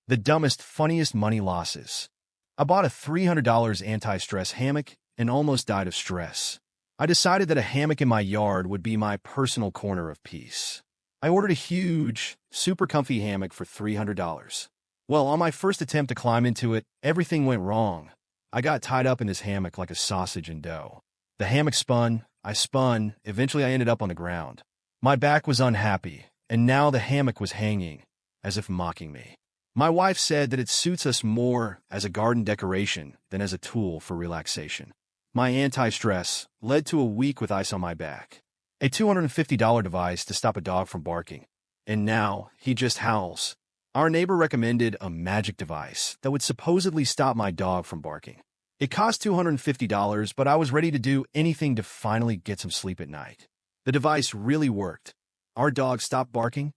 The dumbest, funniest money losses. I bought a $300 anti-stress hammock and almost died of stress. I decided that a hammock in my yard would be my personal corner of peace. I ordered a huge, super comfy hammock for $300. Well, on my first attempt to climb into it, everything went wrong. I got tied up in this hammock like a sausage in dough. The hammock spun, I spun, eventually I ended up on the ground. My back was unhappy, and now the hammock was hanging, as if mocking me. My wife said that it suits us more as a garden decoration than as a tool for relaxation. My anti-stress led to a week with ice on my back, a $250 device to stop a dog from barking, and now he just howls. Our neighbor recommended a magic device that would supposedly stop my dog from barking. It cost $250, but I was ready to do anything to finally get some sleep at night. The device really worked. Our dog stopped barking,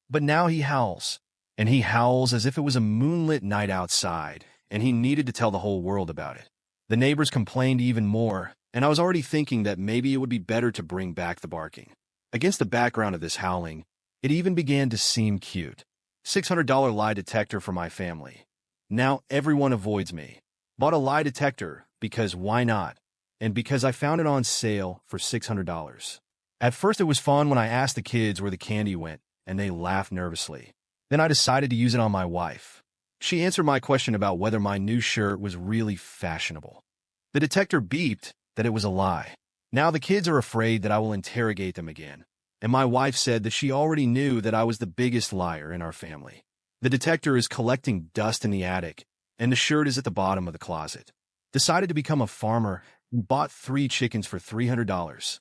but now he howls. And he howls as if it was a moonlit night outside, and he needed to tell the whole world about it. The neighbors complained even more, and I was already thinking that maybe it would be better to bring back the barking. Against the background of this howling, it even began to seem cute. $600 lie detector for my family. Now everyone avoids me. Bought a lie detector because why not? And because I found it on sale for $600. At first it was fun when I asked the kids where the candy went, and they laughed nervously. Then I decided to use it on my wife. She answered my question about whether my new shirt was really fashionable. The detector beeped that it was a lie. Now the kids are afraid that I will interrogate them again. And my wife said that she already knew that I was the biggest liar in our family. The detector is collecting dust in the attic, and the shirt is at the bottom of the closet. Decided to become a farmer and bought 3 chickens for $300.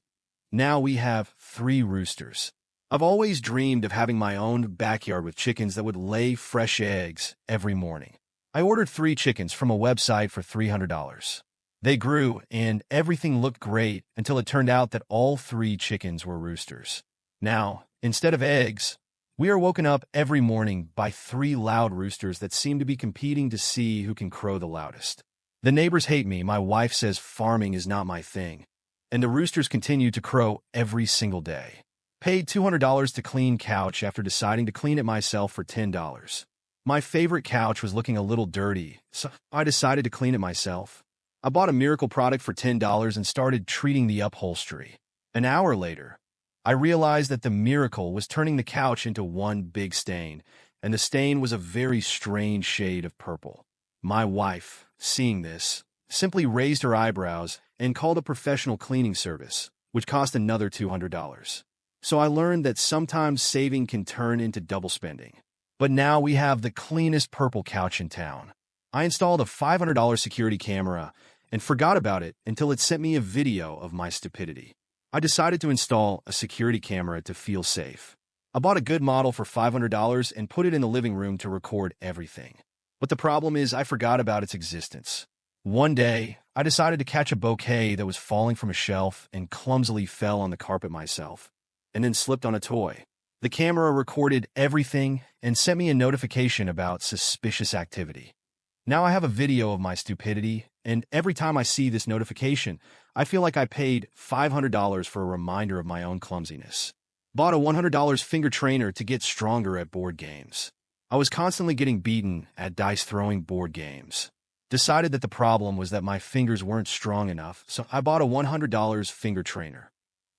Now we have 3 roosters. I've always dreamed of having my own backyard with chickens that would lay fresh eggs every morning. I ordered 3 chickens from a website for $300. They grew, and everything looked great until it turned out that all 3 chickens were roosters. Now, instead of eggs, we are woken up every morning by 3 loud roosters that seem to be competing to see who can crow the loudest. The neighbors hate me. My wife says farming is not my thing, and the roosters continue to crow every single day. Paid $200 to clean couch after deciding to clean it myself for $10. My favorite couch was looking a little dirty, so I decided to clean it myself. I bought a miracle product for $10 and started treating the upholstery. An hour later, I realized that the miracle was turning the couch into one big stain, and the stain was a very strange shade of purple. My wife, seeing this, simply raised her eyebrows and called a professional cleaning service, which cost another $200. So I learned that sometimes saving can turn into double spending. But now we have the cleanest purple couch in town. I installed a $500 security camera and forgot about it until it sent me a video of my stupidity. I decided to install a security camera to feel safe. I bought a good model for $500 and put it in the living room to record everything. But the problem is I forgot about its existence. One day, I decided to catch a bouquet that was falling from a shelf and clumsily fell on the carpet myself, and then slipped on a toy. The camera recorded everything and sent me a notification about suspicious activity. Now I have a video of my stupidity, and every time I see this notification, I feel like I paid $500 for a reminder of my own clumsiness. Bought a $100 finger trainer to get stronger at board games. I was constantly getting beaten at dice-throwing board games. Decided that the problem was that my fingers weren't strong enough, so I bought a $100 finger trainer.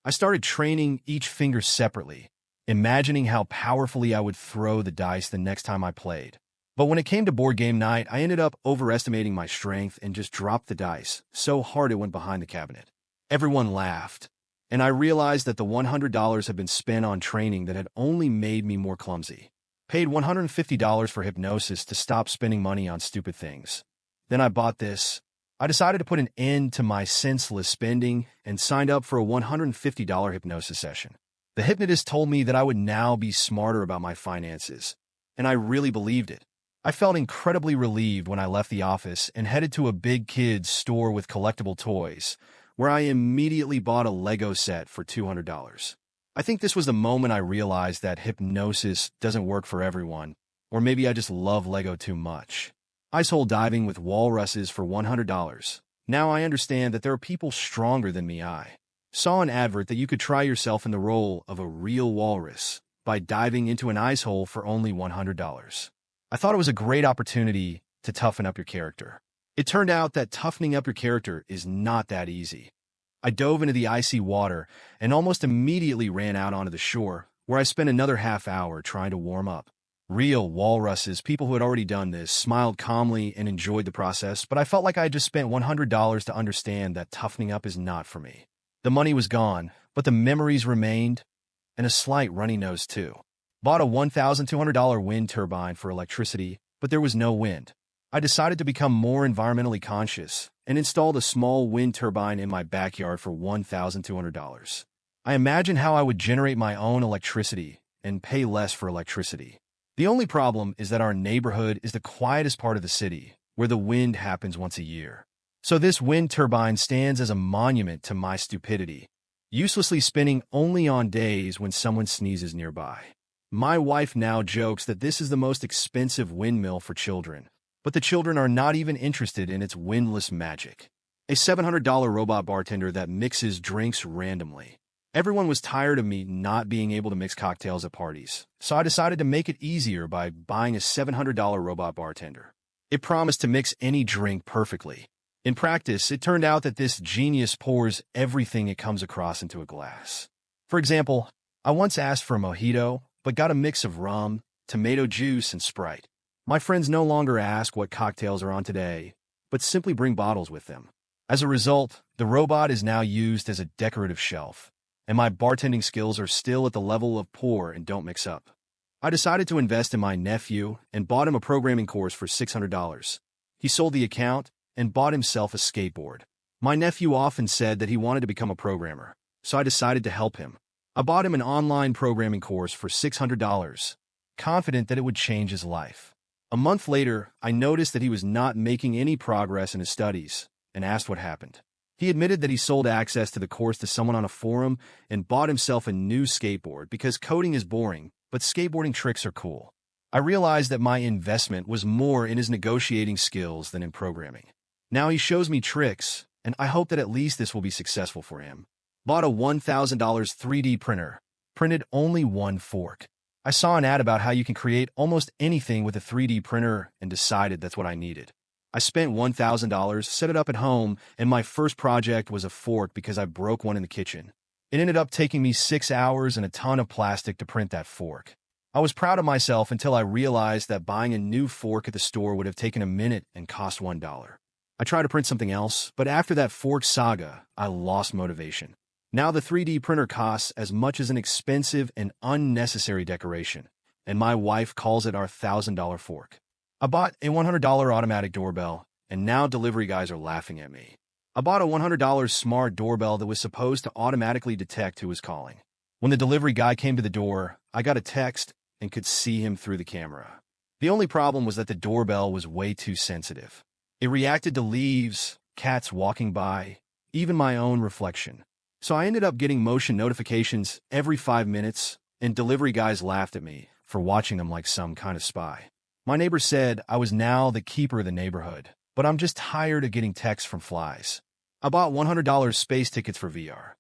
I started training each finger separately, imagining how powerfully I would throw the dice the next time I played. But when it came to board game night, I ended up overestimating my strength and just dropped the dice so hard it went behind the cabinet. Everyone laughed, and I realized that the $100 had been spent on training that had only made me more clumsy. Paid $150 for hypnosis to stop spending money on stupid things. Then I bought this. I decided to put an end to my senseless spending and signed up for a $150 hypnosis session. The hypnotist told me that I would now be smarter about my finances, and I really believed it. I felt incredibly relieved when I left the office and headed to a big kids store with collectible toys, where I immediately bought a Lego set for $200. I think this was the moment I realized that hypnosis doesn't work for everyone, or maybe I just love Lego too much. Ice hole diving with walruses for $100. Now I understand that there are people stronger than me. I saw an advert that you could try yourself in the role of a real walrus by diving into an ice hole for only $100. I thought it was a great opportunity to toughen up your character. It turned out that toughening up your character is not that easy. I dove into the icy water and almost immediately ran out onto the shore, where I spent another half hour trying to warm up. Real walruses, people who had already done this, smiled calmly and enjoyed the process, but I felt like I had just spent $100 to understand that toughening up is not for me. The money was gone, but the memories remained, and a slight runny nose too. Bought a $1,200 wind turbine for electricity, but there was no wind. I decided to become more environmentally conscious and installed a small wind turbine in my backyard for $1,200. I imagined how I would generate my own electricity and pay less for electricity. The only problem is that our neighborhood is the quietest part of the city, where the wind happens once a year. So this wind turbine stands as a monument to my stupidity, uselessly spinning only on days when someone sneezes nearby. My wife now jokes that this is the most expensive windmill for children, but the children are not even interested in its windless magic. A $700 robot bartender that mixes drinks randomly. Everyone was tired of me not being able to mix cocktails at parties, so I decided to make it easier by buying a $700 robot bartender. It promised to mix any drink perfectly. In practice, it turned out that this genius pours everything it comes across into a glass. For example, I once asked for a mojito, but got a mix of rum, tomato juice, and Sprite. My friends no longer ask what cocktails are on today, but simply bring bottles with them. As a result, the robot is now used as a decorative shelf, and my bartending skills are still at the level of pour and don't mix up. I decided to invest in my nephew and bought him a programming course for $600. He sold the account and bought himself a skateboard. My nephew often said that he wanted to become a programmer, so I decided to help him. I bought him an online programming course for $600, confident that it would change his life. A month later, I noticed that he was not making any progress in his studies and asked what happened. He admitted that he sold access to the course to someone on a forum and bought himself a new skateboard because coding is boring, but skateboarding tricks are cool. I realized that my investment was more in his negotiating skills than in programming. Now he shows me tricks, and I hope that at least this will be successful for him. Bought a $1,000 3D printer. Printed only one fork. I saw an ad about how you can create almost anything with a 3D printer and decided that's what I needed. I spent $1,000, set it up at home, and my first project was a fork because I broke one in the kitchen. It ended up taking me 6 hours and a ton of plastic to print that fork. I was proud of myself until I realized that buying a new fork at the store would have taken a minute and cost $1. I tried to print something else, but after that fork saga, I lost motivation. Now the 3D printer costs as much as an expensive and unnecessary decoration, and my wife calls it our $1,000 fork. I bought a $100 automatic doorbell, and now delivery guys are laughing at me. I bought a $100 smart doorbell that was supposed to automatically detect who was calling. When the delivery guy came to the door, I got a text and could see him through the camera. The only problem was that the doorbell was way too sensitive. It reacted to leaves, cats walking by, even my own reflection. So I ended up getting motion notifications every 5 minutes, and delivery guys laughed at me for watching them like some kind of spy. My neighbor said I was now the keeper of the neighborhood, but I'm just tired of getting texts from flies. I bought $100 space tickets for VR.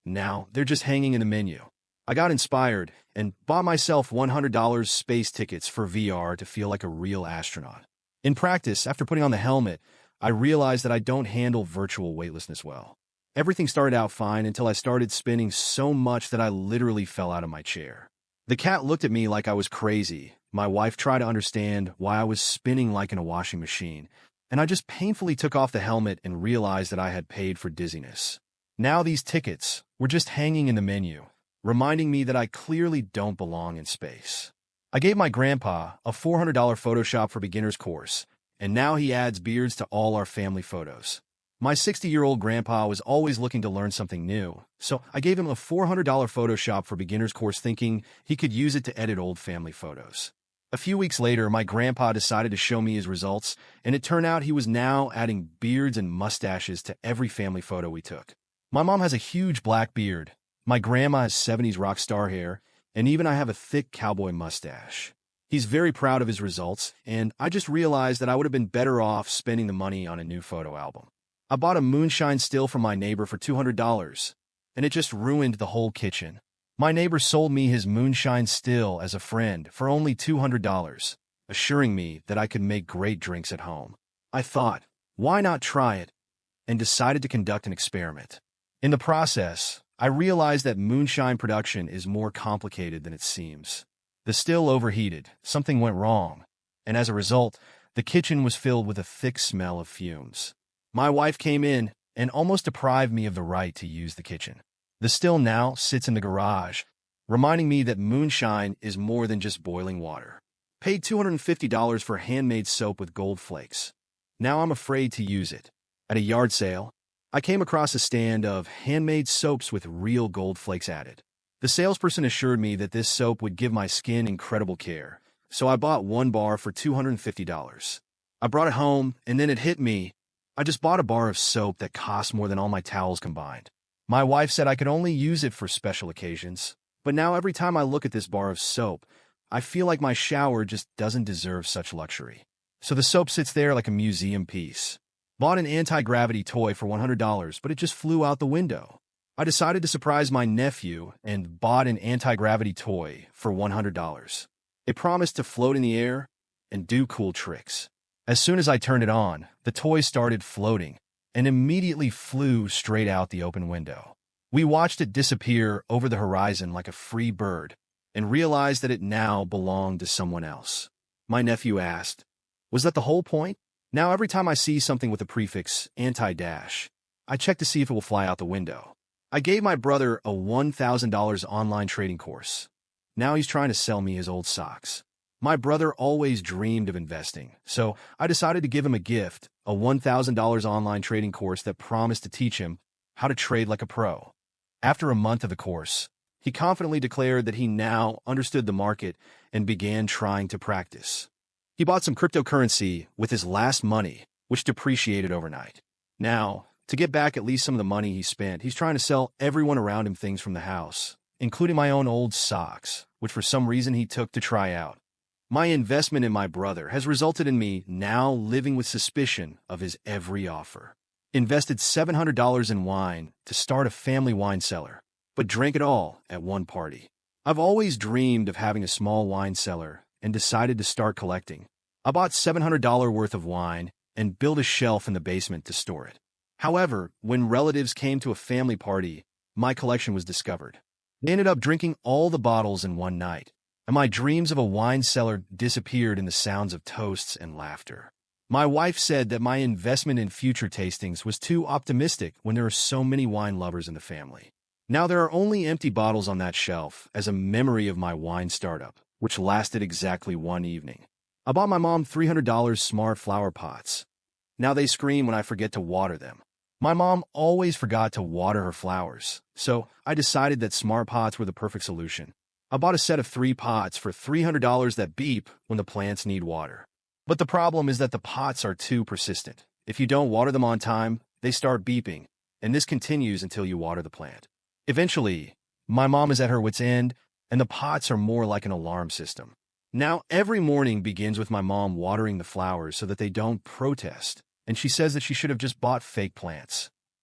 Now they're just hanging in the menu. I got inspired and bought myself $100 space tickets for VR to feel like a real astronaut. In practice, after putting on the helmet, I realized that I don't handle virtual weightlessness well. Everything started out fine until I started spinning so much that I literally fell out of my chair. The cat looked at me like I was crazy. My wife tried to understand why I was spinning like in a washing machine, and I just painfully took off the helmet and realized that I had paid for dizziness. Now these tickets were just hanging in the menu, reminding me that I clearly don't belong in space. I gave my grandpa a $400 Photoshop for Beginners course, and now he adds beards to all our family photos. My 60-year-old grandpa was always looking to learn something new, so I gave him a $400 Photoshop for Beginners course thinking he could use it to edit old family photos. A few weeks later, my grandpa decided to show me his results, and it turned out he was now adding beards and mustaches to every family photo we took. My mom has a huge black beard, my grandma has 70s rock star hair, and even I have a thick cowboy mustache. He's very proud of his results, and I just realized that I would have been better off spending the money on a new photo album. I bought a moonshine still from my neighbor for $200, and it just ruined the whole kitchen. My neighbor sold me his moonshine still as a friend for only $200, assuring me that I could make great drinks at home. I thought, why not try it, and decided to conduct an experiment. In the process, I realized that moonshine production is more complicated than it seems. The still overheated, something went wrong, and as a result, the kitchen was filled with a thick smell of fumes. My wife came in and almost deprived me of the right to use the kitchen. The still now sits in the garage, reminding me that moonshine is more than just boiling water. Paid $250 for handmade soap with gold flakes. Now I'm afraid to use it. At a yard sale, I came across a stand of handmade soaps with real gold flakes added. The salesperson assured me that this soap would give my skin incredible care, so I bought one bar for $250. I brought it home, and then it hit me. I just bought a bar of soap that cost more than all my towels combined. My wife said I could only use it for special occasions, but now every time I look at this bar of soap, I feel like my shower just doesn't deserve such luxury. So the soap sits there like a museum piece. Bought an anti-gravity toy for $100, but it just flew out the window. I decided to surprise my nephew and bought an anti-gravity toy for $100. It promised to float in the air and do cool tricks. As soon as I turned it on, the toy started floating and immediately flew straight out the open window. We watched it disappear over the horizon like a free bird and realized that it now belonged to someone else. My nephew asked, "Was that the whole point?" Now every time I see something with the prefix anti-dash, I check to see if it will fly out the window. I gave my brother a $1,000 online trading course. Now he's trying to sell me his old socks. My brother always dreamed of investing, so I decided to give him a gift, a $1,000 online trading course that promised to teach him how to trade like a pro. After a month of the course, he confidently declared that he now understood the market and began trying to practice. He bought some cryptocurrency with his last money, which depreciated overnight. Now, to get back at least some of the money he spent, he's trying to sell everyone around him things from the house, including my own old socks, which for some reason he took to try out. My investment in my brother has resulted in me now living with suspicion of his every offer. Invested $700 in wine to start a family wine cellar, but drank it all at one party. I've always dreamed of having a small wine cellar and decided to start collecting. I bought $700 worth of wine and built a shelf in the basement to store it. However, when relatives came to a family party, my collection was discovered. They ended up drinking all the bottles in one night, and my dreams of a wine cellar disappeared in the sounds of toasts and laughter. My wife said that my investment in future tastings was too optimistic when there are so many wine lovers in the family. Now there are only empty bottles on that shelf as a memory of my wine startup, which lasted exactly one evening. I bought my mom $300 smart flower pots. Now they scream when I forget to water them. My mom always forgot to water her flowers, so I decided that smart pots were the perfect solution. I bought a set of 3 pots for $300 that beep when the plants need water. But the problem is that the pots are too persistent. If you don't water them on time, they start beeping, and this continues until you water the plant. Eventually, my mom is at her wit's end, and the pots are more like an alarm system. Now every morning begins with my mom watering the flowers so that they don't protest, and she says that she should have just bought fake plants.